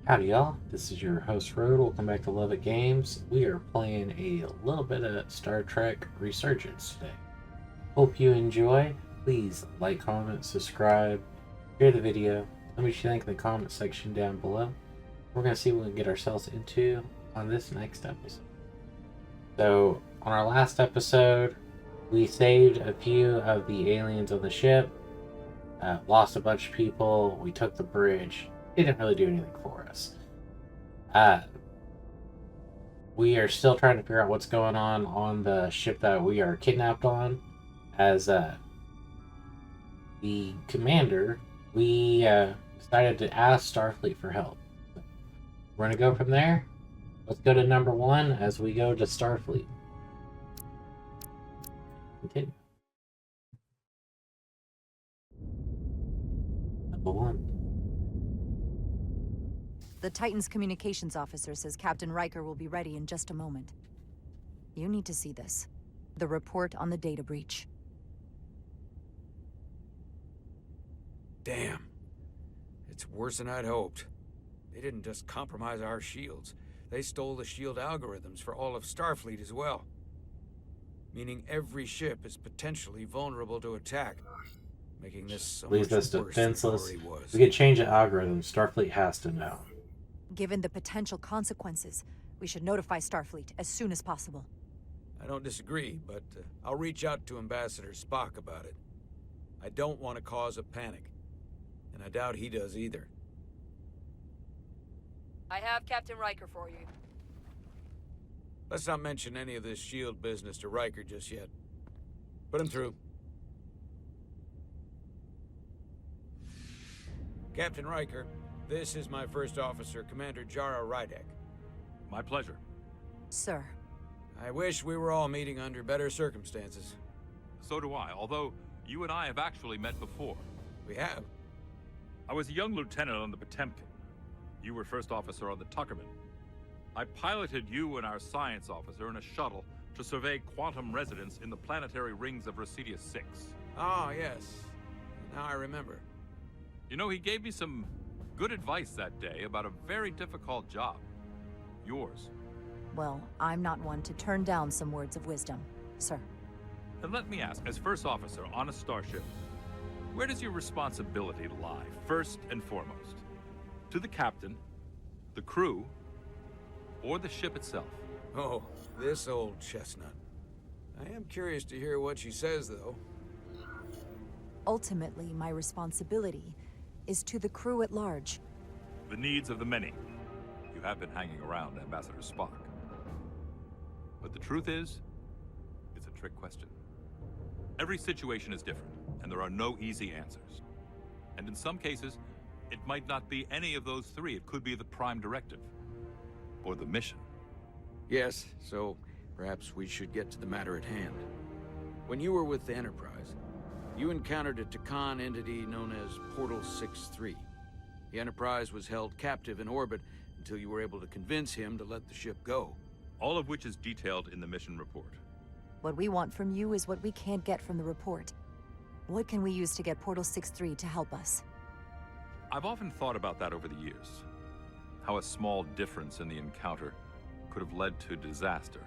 Howdy y'all, this is your host Road. Welcome back to LovettGamez. We are playing a little bit of Star Trek Resurgence today. Hope you enjoy. Please like, comment, subscribe, share the video. Let me know what you think in the comment section down below. We're going to see what we can get ourselves into on this next episode. So, on our last episode, we saved a few of the aliens on the ship, lost a bunch of people, we took the bridge. It didn't really do anything for us. We are still trying to figure out what's going on the ship that we are kidnapped on. As the commander, we decided to ask Starfleet for help. We're going to go from there. Let's go to number 1 as we go to Starfleet. Continue. Number 1. The Titan's communications officer says Captain Riker will be ready in just a moment. You need to see this. The report on the data breach. Damn. It's worse than I'd hoped. They didn't just compromise our shields. They stole the shield algorithms for all of Starfleet as well. Meaning every ship is potentially vulnerable to attack. Making this so much worse than it already was. We could change the algorithm. Starfleet has to know. Given the potential consequences, we should notify Starfleet as soon as possible. I don't disagree, but I'll reach out to Ambassador Spock about it. I don't want to cause a panic, and I doubt he does either. I have Captain Riker for you. Let's not mention any of this shield business to Riker just yet. Put him through. Captain Riker, this is my first officer, Commander Jara RYDEK. My pleasure. Sir. I wish we were all meeting under better circumstances. So do I, although you and I have actually met before. We have. I was a young lieutenant on the Potemkin. You were first officer on the Tuckerman. I piloted you and our science officer in a shuttle to survey quantum resonance in the planetary rings of Resurgence 6. Ah, yes. Now I remember. You know, he gave me some good advice that day about a very difficult job. Yours. Well, I'm not one to turn down some words of wisdom, sir. And let me ask, as first officer on a starship, where does your responsibility lie, first and foremost? To the captain, the crew, or the ship itself? Oh, this old chestnut. I am curious to hear what she says, though. Ultimately, my responsibility is to the crew at large. The needs of the many. You have been hanging around Ambassador Spock. But the truth is, it's a trick question. Every situation is different, and there are no easy answers. And in some cases, it might not be any of those three. It could be the prime directive, or the mission. Yes, so perhaps we should get to the matter at hand. When you were with the Enterprise, you encountered a Takan entity known as Portal 6-3. The Enterprise was held captive in orbit until you were able to convince him to let the ship go. All of which is detailed in the mission report. What we want from you is what we can't get from the report. What can we use to get Portal 6-3 to help us? I've often thought about that over the years. How a small difference in the encounter could have led to disaster.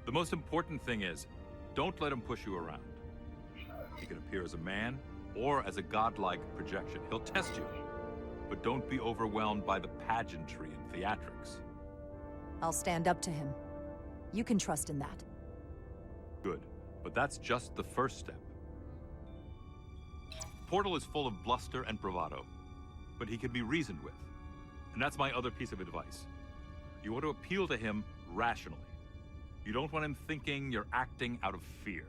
The most important thing is, don't let him push you around. He can appear as a man, or as a godlike projection. He'll test you. But don't be overwhelmed by the pageantry and theatrics. I'll stand up to him. You can trust in that. Good. But that's just the first step. Portal is full of bluster and bravado, but he can be reasoned with. And that's my other piece of advice. You want to appeal to him rationally. You don't want him thinking you're acting out of fear.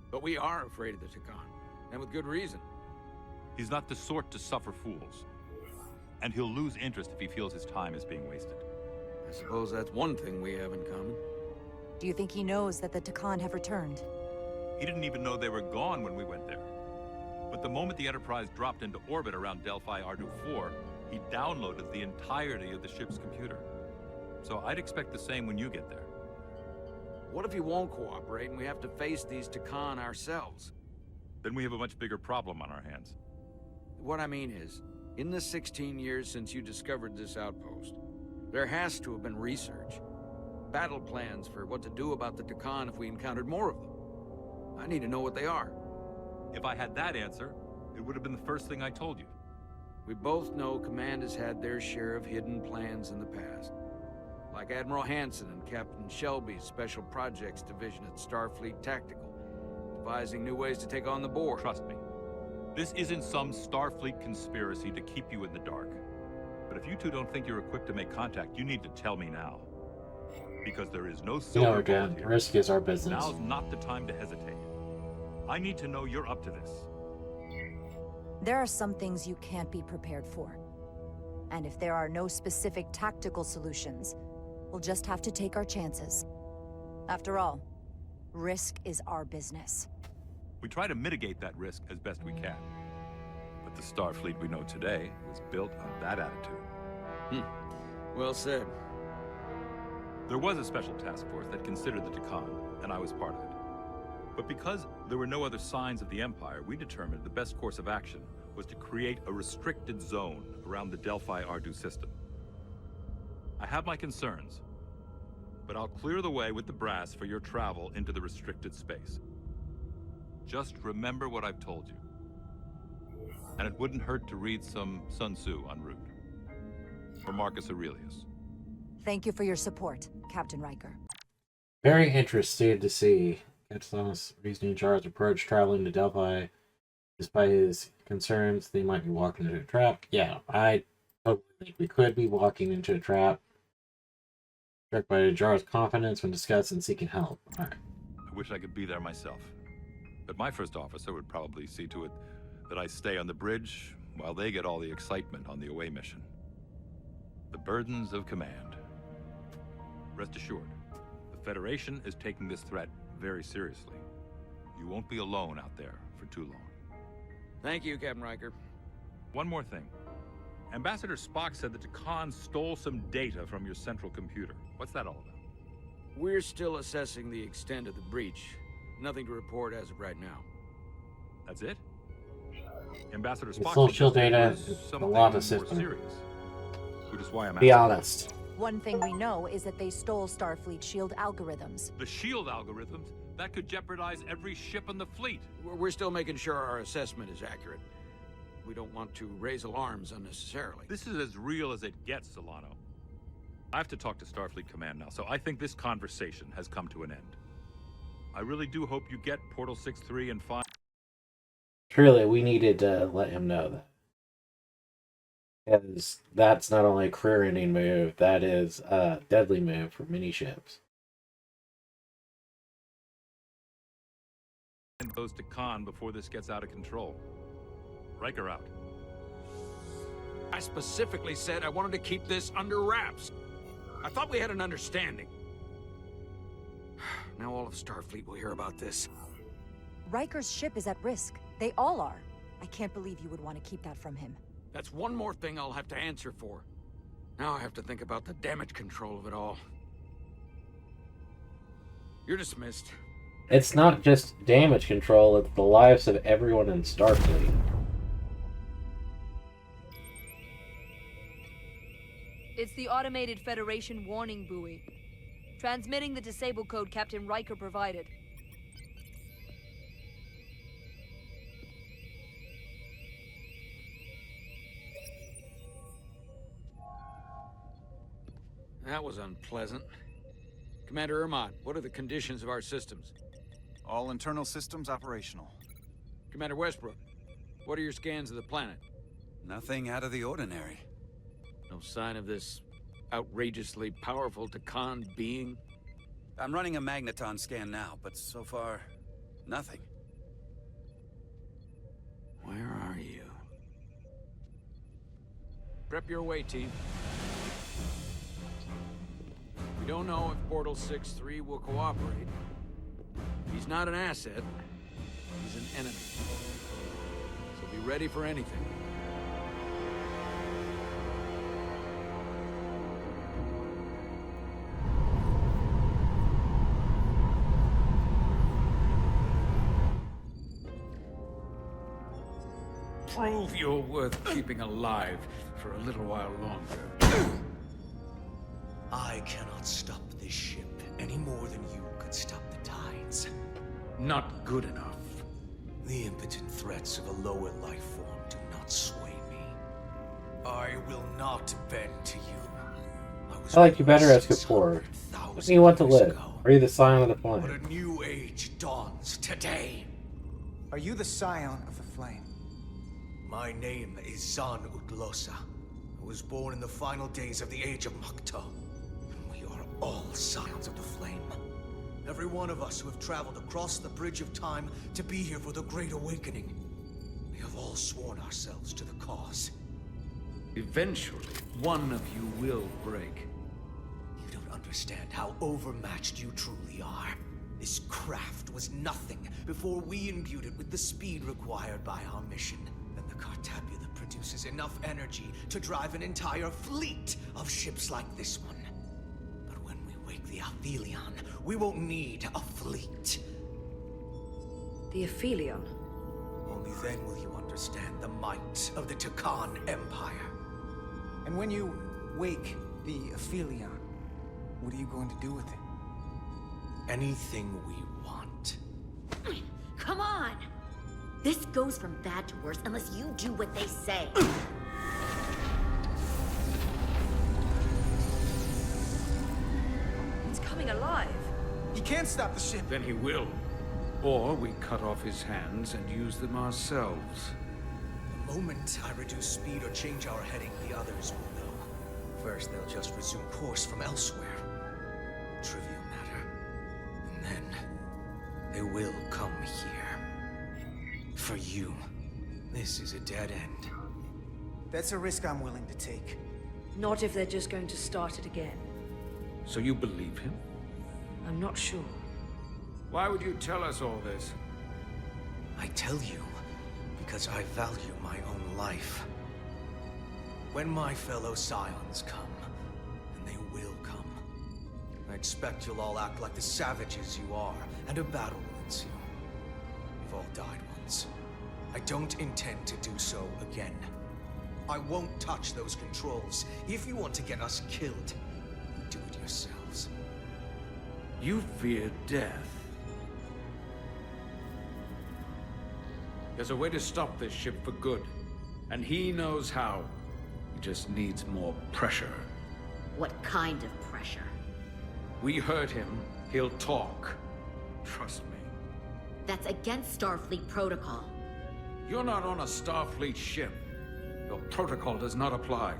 But we are afraid of the Takan, and with good reason. He's not the sort to suffer fools. And he'll lose interest if he feels his time is being wasted. I suppose that's one thing we have in common. Do you think he knows that the Takan have returned? He didn't even know they were gone when we went there. But the moment the Enterprise dropped into orbit around Delphi Ardu 4, he downloaded the entirety of the ship's computer. So I'd expect the same when you get there. What if he won't cooperate and we have to face these Takan ourselves? Then we have a much bigger problem on our hands. What I mean is, In the 16 years since you discovered this outpost, there has to have been research. Battle plans for what to do about the Dakan if we encountered more of them. I need to know what they are. If I had that answer, it would have been the first thing I told you. We both know Command has had their share of hidden plans in the past. Like Admiral Hansen and Captain Shelby's Special Projects Division at Starfleet Tactical, devising new ways to take on the Borg. Trust me, this isn't some Starfleet conspiracy to keep you in the dark. But if you two don't think you're equipped to make contact, you need to tell me now. Because there is no silver bullet again, here. risk is our business. Now's not the time to hesitate. I need to know you're up to this. There are some things you can't be prepared for. And if there are no specific tactical solutions, we'll just have to take our chances. After all, risk is our business. We try to mitigate that risk as best we can. But the Starfleet we know today was built on that attitude. Well said. There was a special task force that considered the Dakan, and I was part of it. But because there were no other signs of the Empire, we determined the best course of action was to create a restricted zone around the Delphi-Ardu system. I have my concerns, but I'll clear the way with the brass for your travel into the restricted space. Just remember what I've told you. And it wouldn't hurt to read some Sun Tzu en route. Or Marcus Aurelius. Thank you for your support, Captain Riker. Very interested to see Captain Thomas' reasoning Char's approach traveling to Delphi. Despite his concerns, they might be walking into a trap. Yeah, I totally think we could be walking into a trap. Struck by Jar's confidence when discussing seeking help. Alright. I wish I could be there myself. But my first officer would probably see to it that I stay on the bridge while they get all the excitement on the away mission. The burdens of command. Rest assured, the Federation is taking this threat very seriously. You won't be alone out there for too long. Thank you, Captain Riker. One more thing. Ambassador Spock said that Dakan stole some data from your central computer. What's that all about? We're still assessing the extent of the breach. Nothing to report as of right now. That's it? Ambassador Spock social suggested data it was is a something lot of more system. serious. Which is why I'm Be asking. honest. One thing we know is that they stole Starfleet shield algorithms. The shield algorithms? That could jeopardize every ship in the fleet. We're still making sure our assessment is accurate. We don't want to raise alarms unnecessarily. This is as real as it gets, Solano. I have to talk to Starfleet Command now, so I think this conversation has come to an end. I really do hope you get Portal 6-3 and 5. Truly, we needed to let him know that. Because that's not only a career-ending move, that is a deadly move for many ships. And goes to Khan before this gets out of control. Riker out. I specifically said I wanted to keep this under wraps. I thought we had an understanding. Now all of Starfleet will hear about this. Riker's ship is at risk. They all are. I can't believe you would want to keep that from him. That's one more thing I'll have to answer for. Now I have to think about the damage control of it all. You're dismissed. It's not just damage control, it's the lives of everyone in Starfleet. It's the automated Federation warning buoy. Transmitting the disable code Captain Riker provided. That was unpleasant. Commander Ermont, what are the conditions of our systems? All internal systems operational. Commander Westbrook, what are your scans of the planet? Nothing out of the ordinary. No sign of this outrageously powerful Dakan being? I'm running a magneton scan now, but so far, nothing. Where are you? Prep your way, team. We don't know if Portal 6-3 will cooperate. He's not an asset. He's an enemy. So be ready for anything. prove you're worth keeping alive for a little while longer. I cannot stop this ship any more than you could stop the tides. Not good enough. The impotent threats of a lower life form do not sway me. I will not bend to you. I like you better as Kapoor. What do you want to live? Are you the scion of the flame? But a new age dawns today. Are you the scion of the flame? My name is Zan Utlosa. I was born in the final days of the Age of Makto. And we are all scions of the flame. Every one of us who have traveled across the bridge of time to be here for the Great Awakening. We have all sworn ourselves to the cause. Eventually, one of you will break. You don't understand how overmatched you truly are. This craft was nothing before we imbued it with the speed required by our mission. And the Cartabula produces enough energy to drive an entire fleet of ships like this one. But when we wake the Aphelion, we won't need a fleet. The Aphelion? Only then will you understand the might of the Takan Empire. And when you wake the Aphelion, what are you going to do with it? Anything we want. Come on! This goes from bad to worse unless you do what they say. It's coming alive. He can't stop the ship. Then he will. Or we cut off his hands and use them ourselves. The moment I reduce speed or change our heading, the others will know. First, they'll just resume course from elsewhere. Trivial matter. And then, they will come here. For you, this is a dead end. That's a risk I'm willing to take. Not if they're just going to start it again. So you believe him? I'm not sure. Why would you tell us all this? I tell you, because I value my own life. When my fellow scions come, and they will come, I expect you'll all act like the savages you are, and a battle will ensue. We've all died once. I don't intend to do so again. I won't touch those controls. If you want to get us killed, do it yourselves. You fear death. There's a way to stop this ship for good, and he knows how. He just needs more pressure. What kind of pressure? We heard him. He'll talk. Trust me. That's against Starfleet protocol. You're not on a Starfleet ship. Your protocol does not apply.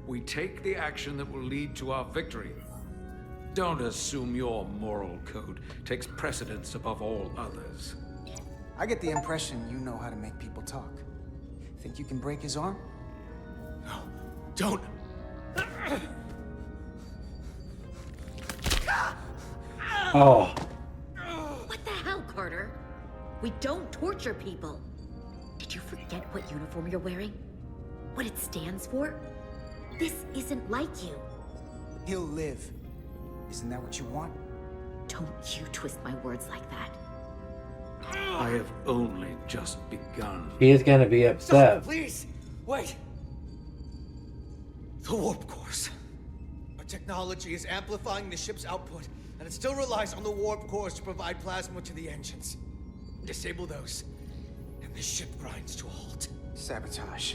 We take the action that will lead to our victory. Don't assume your moral code takes precedence above all others. I get the impression you know how to make people talk. Think you can break his arm? No, don't! Oh. What the hell, Carter? We don't torture people. Did you forget what uniform you're wearing? What it stands for? This isn't like you. He'll live. Isn't that what you want? Don't you twist my words like that. I have only just begun. He is gonna be upset. Stop, please! Wait! The warp cores. Our technology is amplifying the ship's output, and it still relies on the warp cores to provide plasma to the engines. Disable those, and the ship grinds to a halt. Sabotage.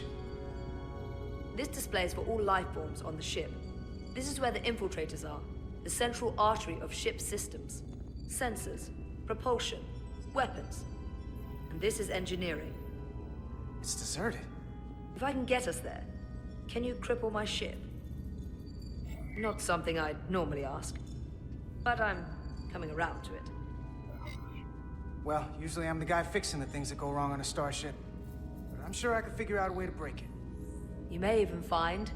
This displays for all life forms on the ship. This is where the infiltrators are. The central artery of ship systems. Sensors, propulsion, weapons. And this is engineering. It's deserted. If I can get us there, can you cripple my ship? Not something I'd normally ask, but I'm coming around to it. Well, usually I'm the guy fixing the things that go wrong on a starship. But I'm sure I could figure out a way to break it. You may even find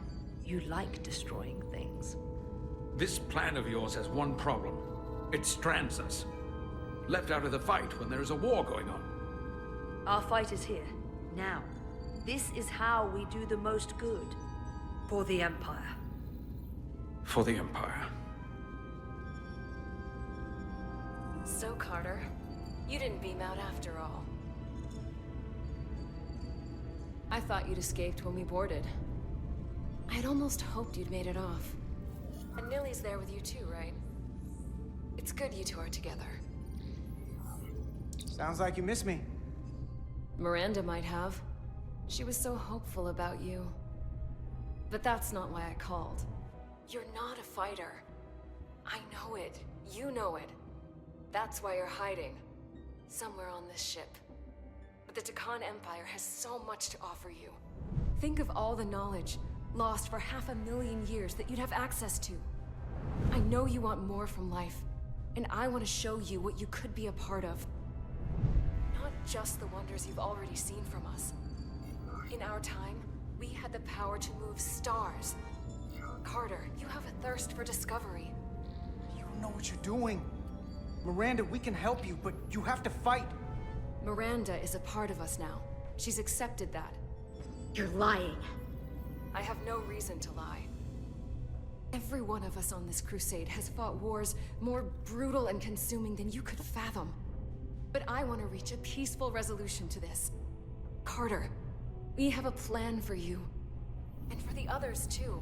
you like destroying things. This plan of yours has one problem. It strands us. Left out of the fight when there is a war going on. Our fight is here, now. This is how we do the most good. For the Empire. For the Empire. So, Carter, you didn't beam out after all. I thought you'd escaped when we boarded. I had almost hoped you'd made it off. And Nilly's there with you too, right? It's good you two are together. Sounds like you miss me. Miranda might have. She was so hopeful about you. But that's not why I called. You're not a fighter. I know it. You know it. That's why you're hiding. Somewhere on this ship. But the Takan Empire has so much to offer you. Think of all the knowledge lost for 500,000 years that you'd have access to. I know you want more from life, and I want to show you what you could be a part of. Not just the wonders you've already seen from us. In our time, we had the power to move stars. Carter, you have a thirst for discovery. You don't know what you're doing. Miranda, we can help you, but you have to fight. Miranda is a part of us now. She's accepted that. You're lying. I have no reason to lie. Every one of us on this crusade has fought wars more brutal and consuming than you could fathom. But I want to reach a peaceful resolution to this. Carter, we have a plan for you. And for the others, too.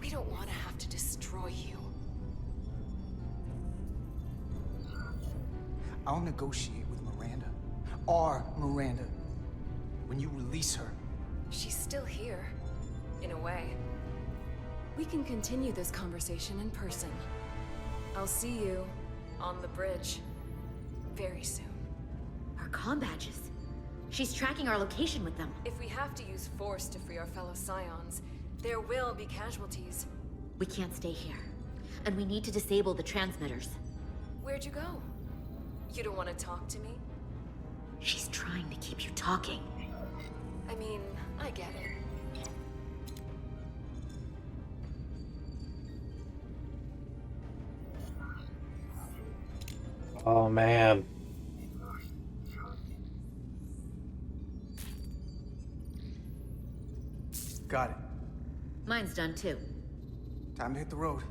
We don't want to have to destroy you. I'll negotiate with Miranda. Our Miranda. When you release her. She's still here, in a way. We can continue this conversation in person. I'll see you on the bridge very soon. Our comm badges. She's tracking our location with them. If we have to use force to free our fellow Scions, there will be casualties. We can't stay here. And we need to disable the transmitters. Where'd you go? You don't want to talk to me? She's trying to keep you talking. I mean, I get it. Oh man. Got it. Mine's done too. Time to hit the road.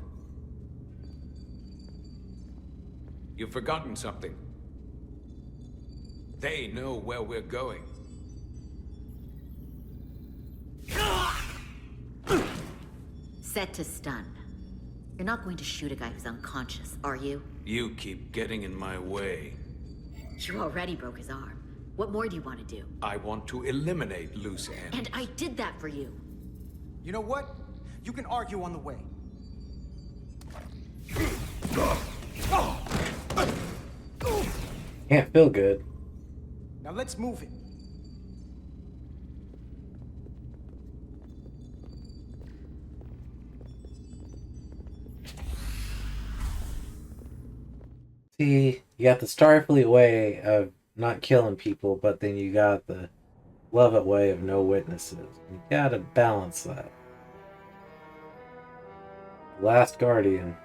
You've forgotten something. They know where we're going. Set to stun. You're not going to shoot a guy who's unconscious, are you? You keep getting in my way. You already broke his arm. What more do you want to do? I want to eliminate loose ends. And I did that for you. You know what? You can argue on the way. Can't feel good. Now let's move it. See, you got the Starfleet way of not killing people, but then you got the Lovett way of no witnesses. You gotta balance that. Last Guardian.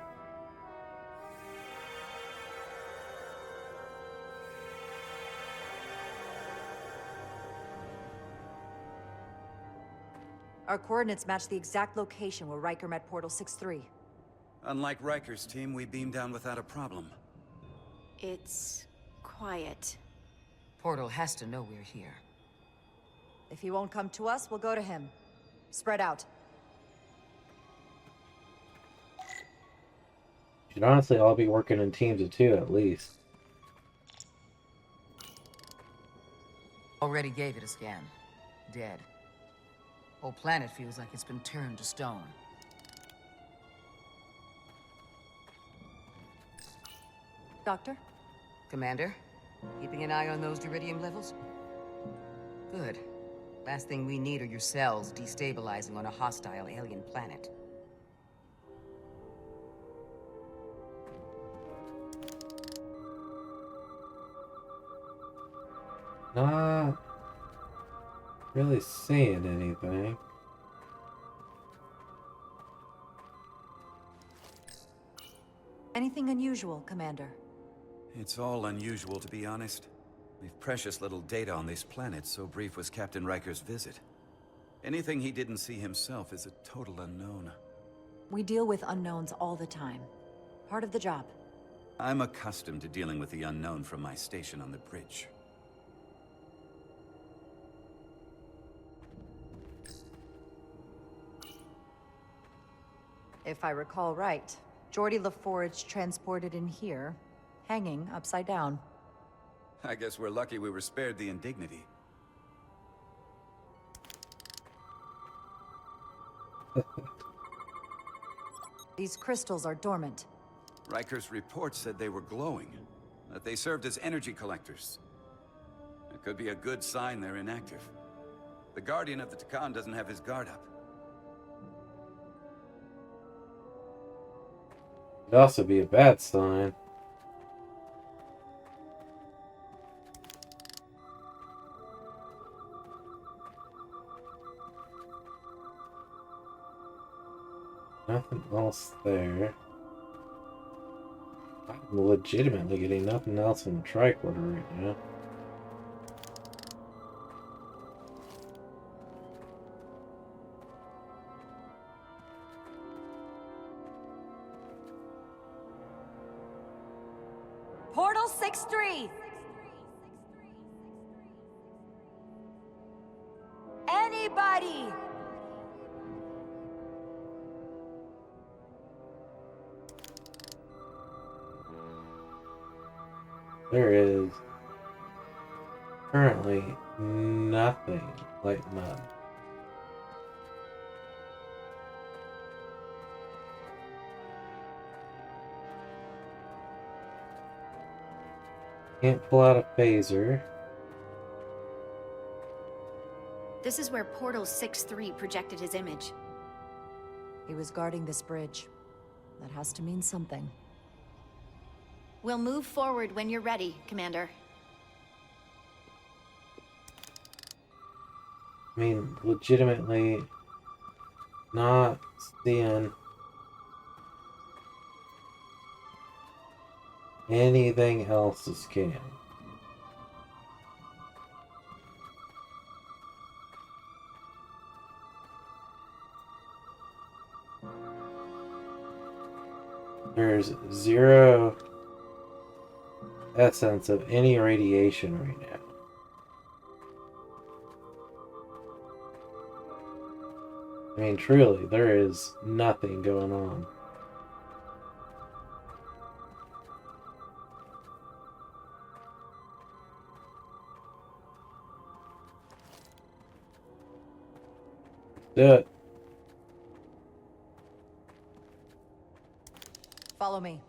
Our coordinates match the exact location where Riker met Portal 6-3. Unlike Riker's team, we beamed down without a problem. It's quiet. Portal has to know we're here. If he won't come to us, we'll go to him. Spread out. Should honestly all be working in teams of 2 at least. Already gave it a scan. Dead. Whole planet feels like it's been turned to stone. Doctor? Commander, keeping an eye on those iridium levels? Good. Last thing we need are your cells destabilizing on a hostile alien planet. Not really seeing anything. Anything unusual, Commander? It's all unusual, to be honest. We've precious little data on this planet, so brief was Captain Riker's visit. Anything he didn't see himself is a total unknown. We deal with unknowns all the time. Part of the job. I'm accustomed to dealing with the unknown from my station on the bridge. If I recall right, Geordi LaForge transported in here, hanging upside down. I guess we're lucky we were spared the indignity. These crystals are dormant. Riker's report said they were glowing, that they served as energy collectors. It could be a good sign they're inactive. The Guardian of the Takan doesn't have his guard up. It'd also be a bad sign. Nothing else there. I'm legitimately getting nothing else in the Tricorder right now. Portal 6-3! Anybody! There is currently nothing like mud. Can't pull out a phaser. This is where Portal 6-3 projected his image. He was guarding this bridge. That has to mean something. We'll move forward when you're ready, Commander. I mean, legitimately not seeing anything else to scan. There's zero essence of any radiation right now. I mean, truly, there is nothing going on. Do it. Follow me.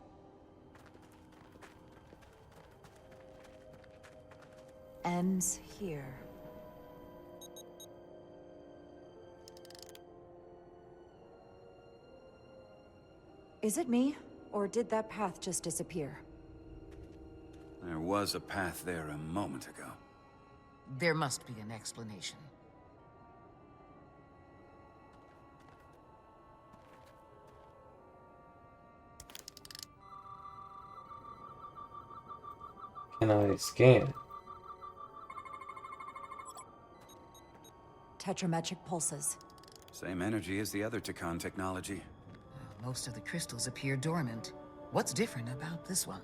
Ends here. Is it me, or did that path just disappear? There was a path there a moment ago. There must be an explanation. Can I scan? Tetrametric pulses. Same energy as the other Takan technology. Most of the crystals appear dormant. What's different about this one?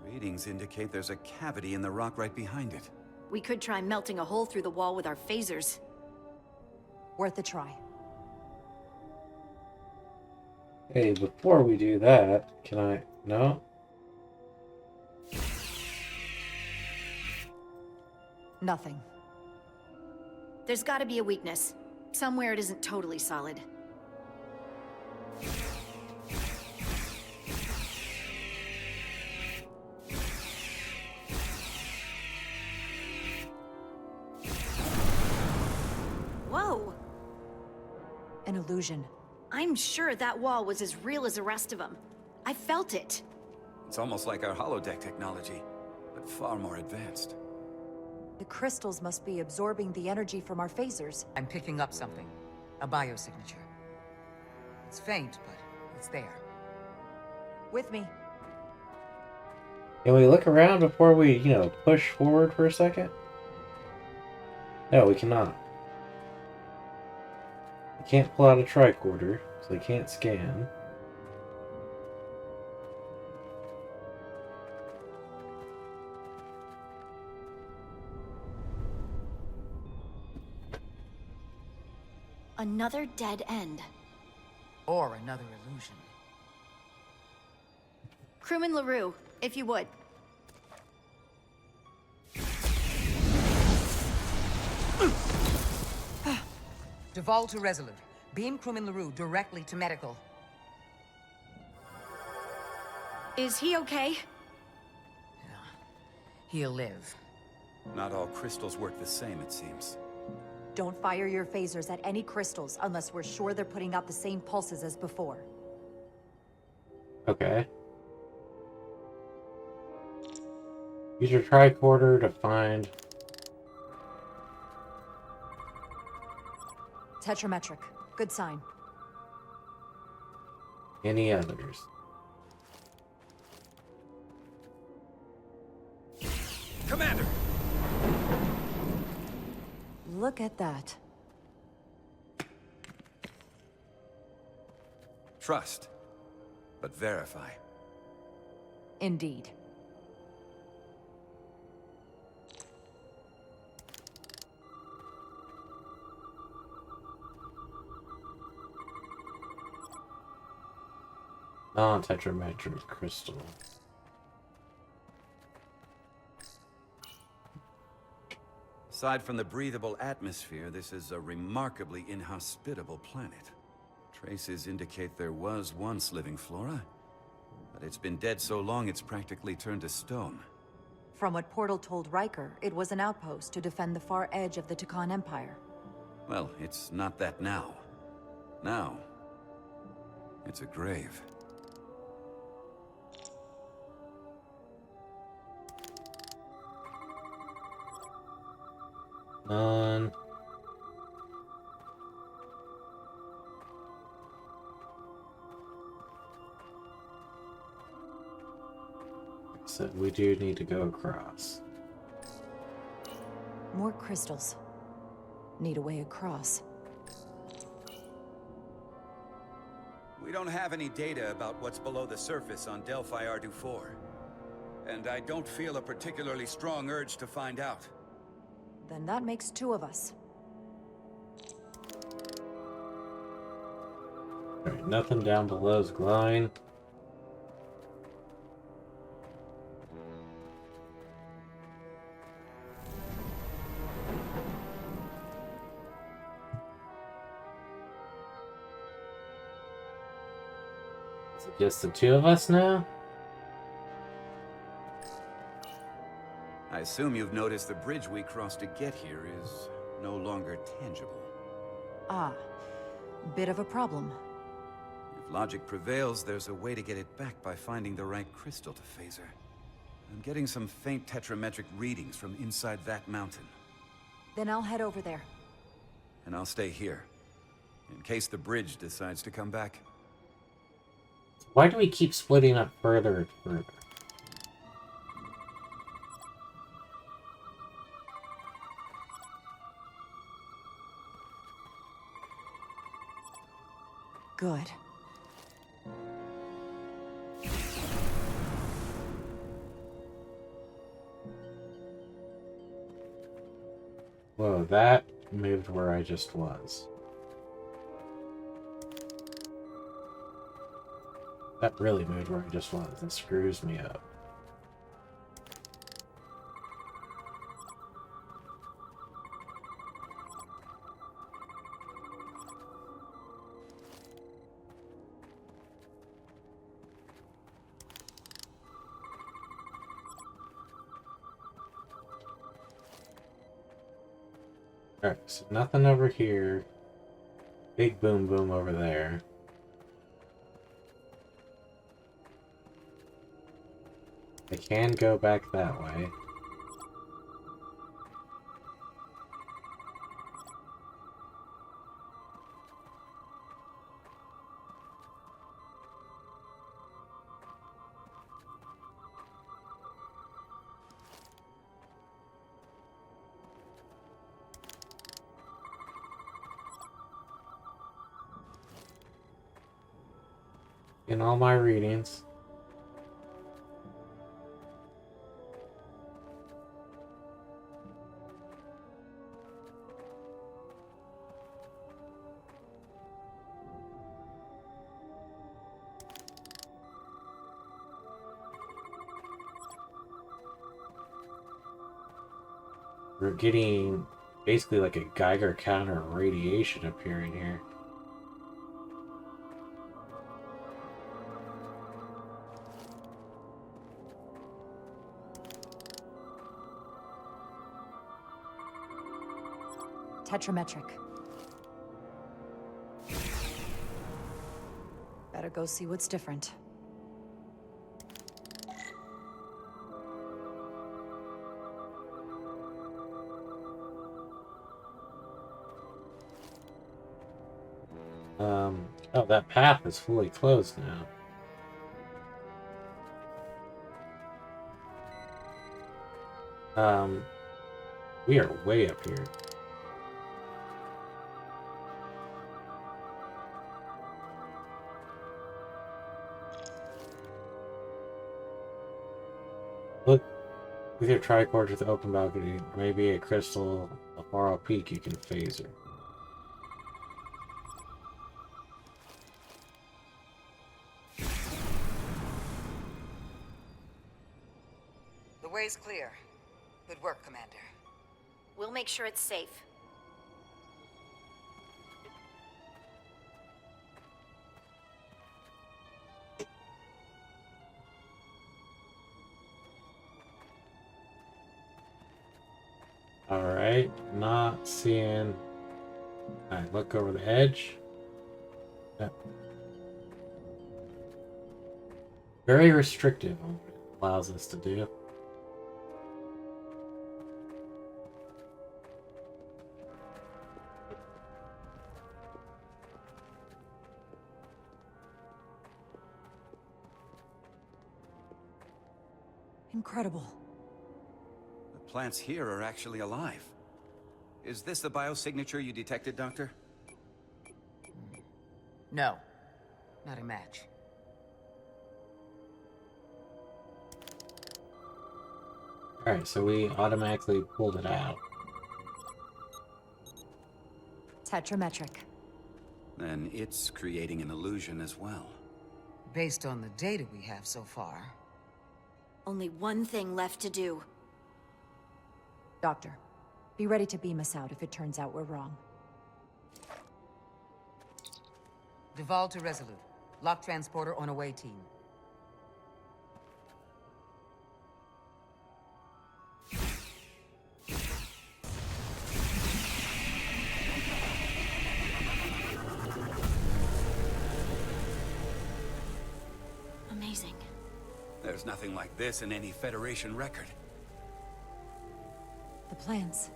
Readings indicate there's a cavity in the rock right behind it. We could try melting a hole through the wall with our phasers. Worth a try. Hey, before we do that, can I... No? Nothing. There's gotta be a weakness. Somewhere it isn't totally solid. Whoa! An illusion. I'm sure that wall was as real as the rest of them. I felt it. It's almost like our holodeck technology, but far more advanced. The crystals must be absorbing the energy from our phasers. I'm picking up something. A biosignature. It's faint, but it's there. With me. Can we look around before we, push forward for a second? No, we cannot. We can't pull out a tricorder, so we can't scan. Another dead end. Or another illusion. Crewman LaRue, if you would. Duval to Resolute. Beam crewman LaRue directly to medical. Is he okay? He'll live. Not all crystals work the same, it seems. Don't fire your phasers at any crystals unless we're sure they're putting out the same pulses as before. Okay. Use your tricorder to find... Tetrametric. Good sign. any others. Commander! Look at that. Trust, but verify. Indeed. Non-tetrametric crystal. Aside from the breathable atmosphere, this is a remarkably inhospitable planet. Traces indicate there was once living flora, but it's been dead so long it's practically turned to stone. From what Portal told Riker, it was an outpost to defend the far edge of the Takan Empire. Well, it's not that now. Now, it's a grave. None. So we do need to go across. More crystals. Need a way across. We don't have any data about what's below the surface on Delphi Ardu-4. And I don't feel a particularly strong urge to find out. Then that makes two of us. Alright, nothing down below is glowing. Is it just the two of us now? I assume you've noticed the bridge we crossed to get here is no longer tangible. Ah, bit of a problem. If logic prevails, there's a way to get it back by finding the right crystal to phaser. I'm getting some faint tetrametric readings from inside that mountain. Then I'll head over there. And I'll stay here, in case the bridge decides to come back. Why do we keep splitting up further and further? Good. Whoa, that moved where I just was. That really moved where I just was. That screws me up. Alright, so nothing over here. Big boom boom over there. I can go back that way. In all my readings. We're getting basically like a Geiger counter of radiation appearing here. Tetrametric. Better go see what's different. Oh, that path is fully closed now. We are way up here. Look, with your tricorder to the open balcony, maybe a crystal, a far off peak you can phaser. The way's clear. Good work, Commander. We'll make sure it's safe. Alright, not seeing... Alright, look over the edge. Yep. Very restrictive on what it allows us to do. Incredible. The plants here are actually alive. Is this the biosignature you detected, Doctor? No. Not a match. Alright, so we automatically pulled it out. Tetrametric. Then it's creating an illusion as well. Based on the data we have so far. Only one thing left to do. Doctor, be ready to beam us out if it turns out we're wrong. Duval to Resolute. Lock transporter on away team. Amazing. There's nothing like this in any Federation record. The plans.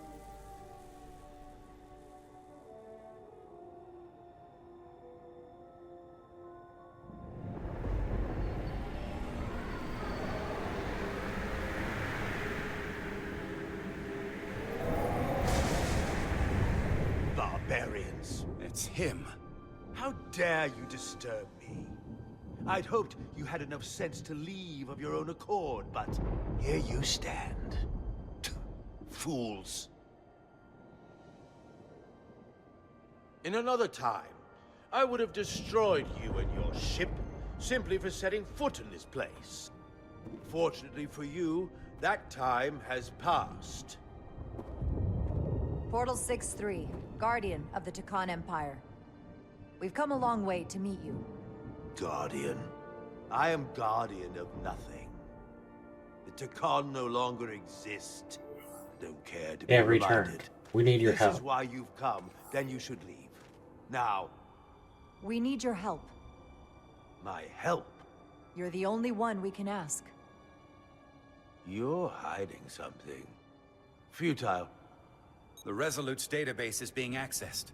Barbarians. It's him. How dare you disturb me? I'd hoped you had enough sense to leave of your own accord, but here you stand. Fools. In another time, I would have destroyed you and your ship simply for setting foot in this place. Fortunately for you, that time has passed. Portal 6-3, Guardian of the Takan Empire. We've come a long way to meet you. Guardian? I am Guardian of nothing. The Takan no longer exist. Don't care to be returned. reminded. We need your help. This is why you've come, then you should leave. Now. We need your help. My help? You're the only one we can ask. You're hiding something. Futile. The Resolute's database is being accessed.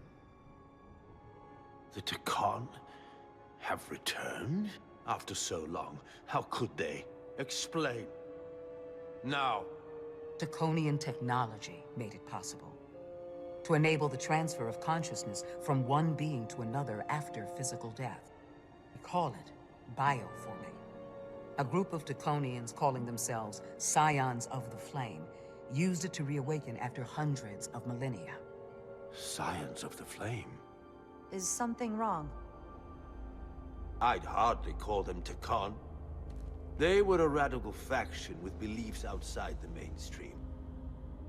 The Takan have returned? After so long, how could they? Explain. Now. Taconian technology made it possible. To enable the transfer of consciousness from one being to another after physical death. We call it bioforming. A group of Taconians calling themselves Scions of the Flame used it to reawaken after hundreds of millennia. Scions of the Flame? Is something wrong? I'd hardly call them Takan. They were a radical faction with beliefs outside the mainstream.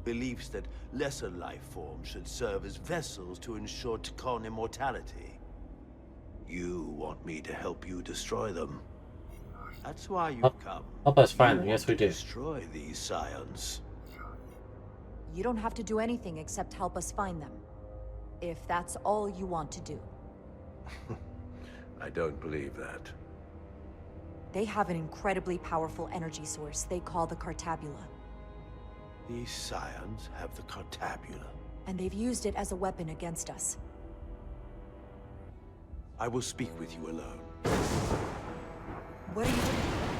Beliefs that lesser life forms should serve as vessels to ensure Tkon immortality. You want me to help you destroy them. That's why you've come. Help us find them. You Yes, want we to do. destroy these scions. You don't have to do anything except help us find them. If that's all you want to do. I don't believe that. They have an incredibly powerful energy source they call the Cartabula. These scions have the Cartabula. And they've used it as a weapon against us. I will speak with you alone. What are you doing?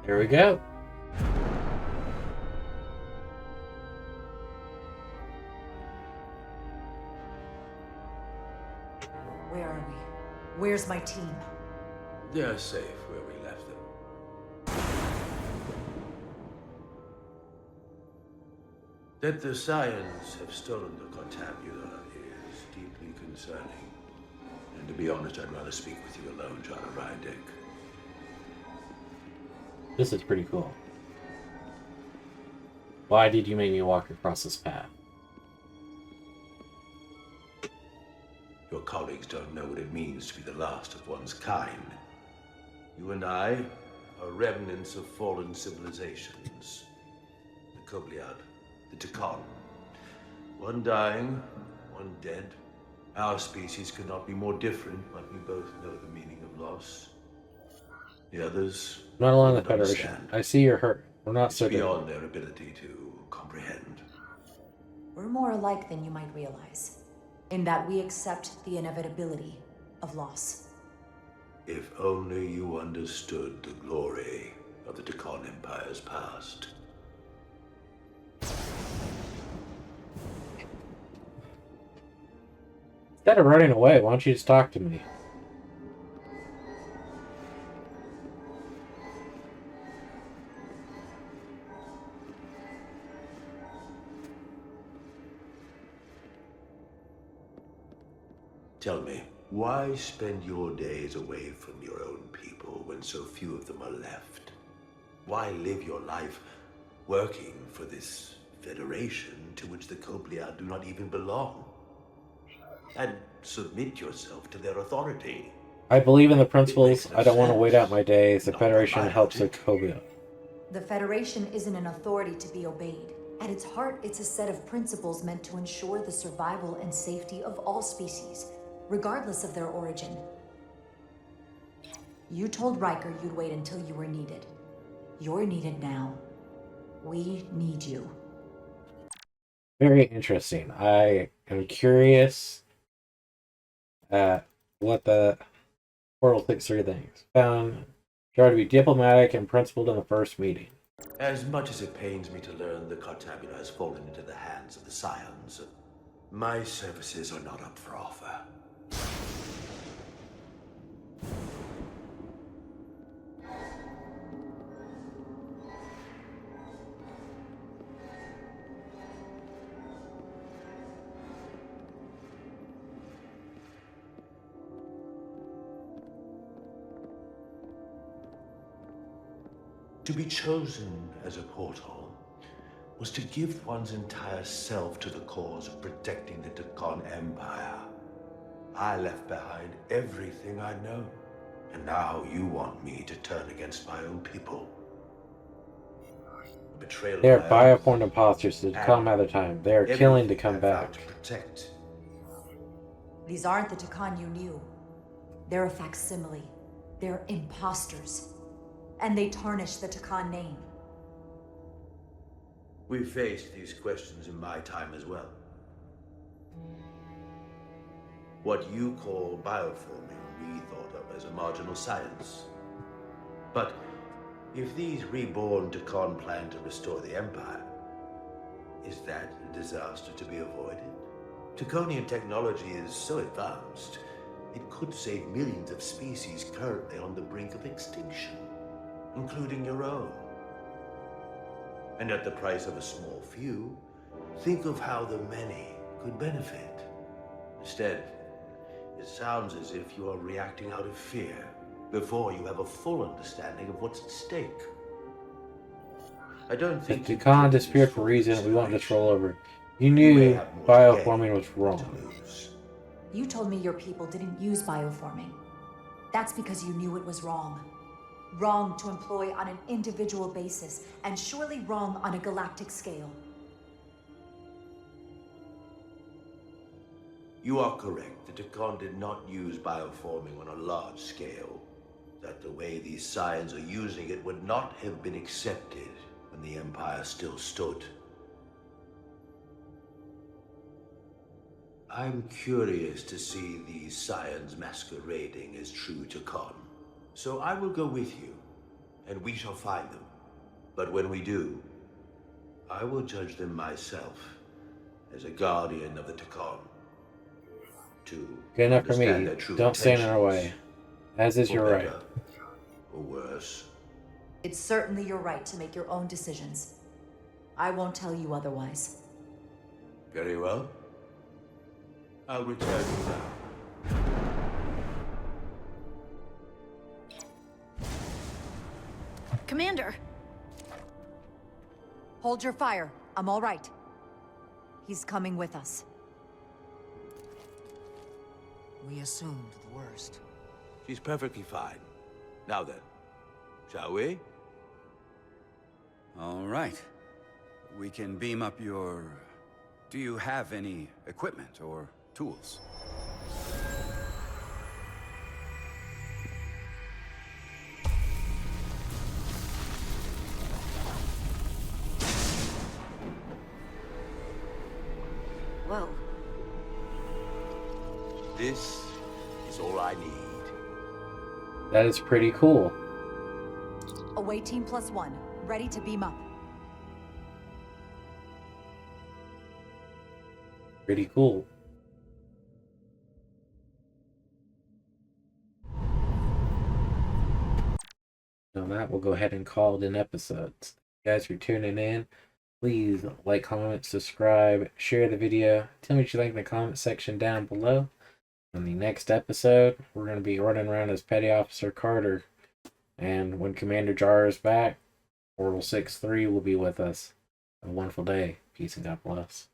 There we go. Where are we? Where's my team? They're safe where we left them. That the scions have stolen the Cartabula is deeply concerning. And to be honest, I'd rather speak with you alone, John Rydek. This is pretty cool. Why did you make me walk across this path? Your colleagues don't know what it means to be the last of one's kind. You and I are remnants of fallen civilizations. The Kobliad, the Tkon. One dying, one dead. Our species could not be more different, but we both know the meaning of loss. The others Not along the don't Federation. understand. I see you're hurt. We're not It's so beyond their ability to comprehend. We're more alike than you might realize. In that we accept the inevitability of loss. If only you understood the glory of the Tkon Empire's past. Instead of running away, why don't you just talk to me? Tell me, why spend your days away from your own people when so few of them are left? Why live your life working for this federation to which the Kobliad do not even belong? And submit yourself to their authority. I believe in the principles. makes no I don't want to wait sense. out my days. The Not Federation my helps the logic. Cobia. The Federation isn't an authority to be obeyed. At its heart, it's a set of principles meant to ensure the survival and safety of all species, regardless of their origin. You told Riker you'd wait until you were needed. You're needed now. We need you. Very interesting. I am curious at what the portal thinks through things. Found try to be diplomatic and principled in the first meeting. As much as it pains me to learn the Cartabula has fallen into the hands of the Scions, my services are not up for offer. To be chosen as a portal was to give one's entire self to the cause of protecting the Tkon Empire. I left behind everything I know, and now you want me to turn against my own people. A betrayal They are of my own, bioformed imposters to come at a time. They are killing to come everything I vowed back. to protect. These aren't the Tkon you knew. They're a facsimile. They're imposters. And they tarnish the Tkon name. We faced these questions in my time as well. What you call bioforming, we thought of as a marginal science. But if these reborn Tkon plan to restore the Empire, is that a disaster to be avoided? Tkonian technology is so advanced, it could save millions of species currently on the brink of extinction, including your own. And at the price of a small few, think of how the many could benefit. Instead, it sounds as if you are reacting out of fear before you have a full understanding of what's at stake. I don't If think the con disappeared for a reason, we won't just roll over. You knew bioforming was wrong. You told me your people didn't use bioforming. That's because you knew it was wrong. Wrong to employ on an individual basis, and surely wrong on a galactic scale. You are correct. The Takon did not use bioforming on a large scale. That the way these scions are using it would not have been accepted when the Empire still stood. I'm curious to see these scions masquerading as true Takon. So I will go with you, and we shall find them. But when we do, I will judge them myself as a guardian of the Takon. Good enough for me. Don't stand in our way. As is your right. Or worse. It's certainly your right to make your own decisions. I won't tell you otherwise. Very well. I'll return you now. Commander! Hold your fire. I'm all right. He's coming with us. We assumed the worst. She's perfectly fine. Now then, shall we? All right. We can beam up your... Do you have any equipment or tools? Whoa. This is all I need. That is pretty cool. Away team +1, ready to beam up. Pretty cool. On that, we'll go ahead and call it an episode. Thank you guys for tuning in. Please like, comment, subscribe, share the video. Tell me what you think in the comment section down below. In the next episode, we're going to be running around as Petty Officer Carter. And when Commander Jar is back, Portal 6-3 will be with us. Have a wonderful day. Peace and God bless.